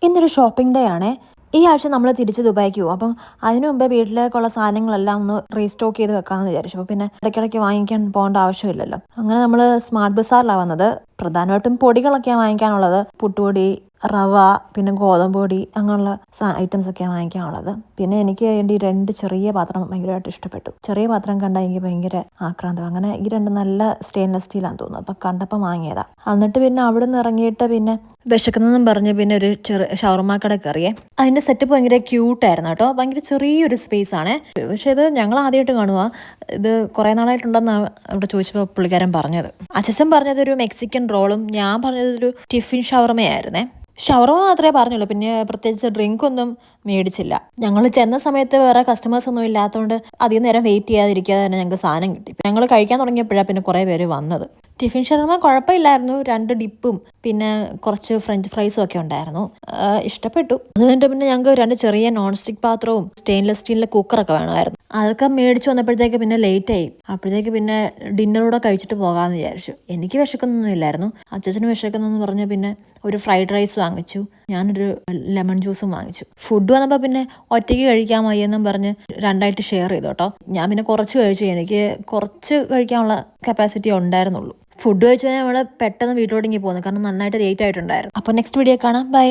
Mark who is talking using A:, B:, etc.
A: ഇന്നൊരു shopping day ആണ്. ഈ ആഴ്ച നമ്മൾ തിരിച്ച് ദുബായിക്ക് പോകും. അപ്പം അതിനു മുമ്പേ വീട്ടിലേക്കുള്ള സാധനങ്ങളെല്ലാം ഒന്ന് റീസ്റ്റോക്ക് ചെയ്ത് വെക്കാമെന്ന് വിചാരിച്ചു. അപ്പോൾ പിന്നെ ഇടയ്ക്കിടയ്ക്ക് വാങ്ങിക്കാൻ പോകേണ്ട ആവശ്യമില്ലല്ലോ. അങ്ങനെ നമ്മൾ സ്മാർട്ട് ബസാറിലാണ് വന്നത്. പ്രധാനമായിട്ടും പൊടികളൊക്കെയാണ് വാങ്ങിക്കാനുള്ളത്. പുട്ടുപൊടി, റവ, പിന്നെ ഗോതമ്പ് പൊടി, അങ്ങനെയുള്ള ഐറ്റംസ് ഒക്കെയാണ് വാങ്ങിക്കാനുള്ളത്. പിന്നെ എനിക്ക് വേണ്ടി 2 ചെറിയ പാത്രം ഭയങ്കരമായിട്ട് ഇഷ്ടപ്പെട്ടു. ചെറിയ പാത്രം കണ്ടാൽ എനിക്ക് ഭയങ്കര ആക്രാന്തം. അങ്ങനെ ഈ 2 നല്ല സ്റ്റെയിൻലെസ് സ്റ്റീലാന്ന് തോന്നുന്നു. അപ്പം കണ്ടപ്പോൾ വാങ്ങിയതാ. എന്നിട്ട് പിന്നെ അവിടെ നിന്ന് ഇറങ്ങിയിട്ട് പിന്നെ വിശക്കുന്നെന്നും പറഞ്ഞ് പിന്നെ ഒരു ഷവർമ്മ കട കയറിയേ. അതിന്റെ സെറ്റപ്പ് ഭയങ്കര ക്യൂട്ടായിരുന്നു കേട്ടോ. ഭയങ്കര ചെറിയൊരു സ്പേസ് ആണ്. പക്ഷെ ഇത് ഞങ്ങൾ ആദ്യമായിട്ട് കാണുക. ഇത് കുറേ നാളായിട്ടുണ്ടെന്ന് അവിടെ ചോദിച്ചപ്പോൾ പുള്ളിക്കാരൻ പറഞ്ഞത്. അച്ഛൻ പറഞ്ഞത് ഒരു മെക്സിക്കൻ റോളും ഞാൻ പറഞ്ഞത് ഒരു ടിഫിൻ ഷവർമ്മയായിരുന്നേ. ഷവർമ്മ മാത്രമേ പറഞ്ഞുള്ളൂ. പിന്നെ പ്രത്യേകിച്ച് ഡ്രിങ്ക് ഒന്നും മേടിച്ചില്ല. ഞങ്ങൾ ചെന്ന സമയത്ത് വേറെ കസ്റ്റമേഴ്സ് ഒന്നും ഇല്ലാത്തതുകൊണ്ട് അധികം നേരം വെയിറ്റ് ചെയ്യാതിരിക്കാതെ തന്നെ ഞങ്ങൾക്ക് സാധനം കിട്ടി. ഞങ്ങൾ കഴിക്കാൻ തുടങ്ങിയപ്പോഴാണ് പിന്നെ കുറേ പേര് വന്നത്. ടിഫിൻ ഷവർമ്മ കുഴപ്പമില്ലായിരുന്നു. 2 ഡിപ്പും പിന്നെ കുറച്ച് ഫ്രഞ്ച് ഫ്രൈസും ഒക്കെ ഉണ്ടായിരുന്നു. ഇഷ്ടപ്പെട്ടു. അത് കഴിഞ്ഞിട്ട് പിന്നെ ഞങ്ങൾക്ക് 2 ചെറിയ നോൺ സ്റ്റിക്ക് പാത്രവും സ്റ്റെയിൻലെസ് സ്റ്റീലിലെ കുക്കറൊക്കെ വേണമായിരുന്നു. അതൊക്കെ മേടിച്ച് വന്നപ്പോഴത്തേക്ക് പിന്നെ ലേറ്റായി. അപ്പോഴത്തേക്ക് പിന്നെ ഡിന്നറൂടെ കഴിച്ചിട്ട് പോകാമെന്ന് വിചാരിച്ചു. എനിക്ക് വിശക്കുന്നൊന്നും ഇല്ലായിരുന്നു. അച്ഛനും വിശക്കുന്നെന്ന് പറഞ്ഞ് പിന്നെ ഒരു ഫ്രൈഡ് റൈസ് വാങ്ങിച്ചു. ഞാനൊരു ലെമൺ ജ്യൂസും വാങ്ങിച്ചു. ഫുഡ് വന്നപ്പോൾ പിന്നെ ഒറ്റയ്ക്ക് കഴിക്കാൻ വയ്യെന്നും പറഞ്ഞ് 2ആയിട്ട് ഷെയർ ചെയ്തു കേട്ടോ. ഞാൻ പിന്നെ കുറച്ച് കഴിച്ചു. എനിക്ക് കുറച്ച് കഴിക്കാനുള്ള കപ്പാസിറ്റി ഉണ്ടായിരുന്നുള്ളൂ. ഫുഡ് കഴിച്ച് കഴിഞ്ഞാൽ നമ്മൾ പെട്ടെന്ന് വീട്ടിലോട്ടിങ്ങി പോകുന്നു. കാരണം നന്നായിട്ട് ലേറ്റ് ആയിട്ടുണ്ടായിരുന്നു. അപ്പോൾ നെക്സ്റ്റ് വീഡിയോ കാണാം. ബൈ.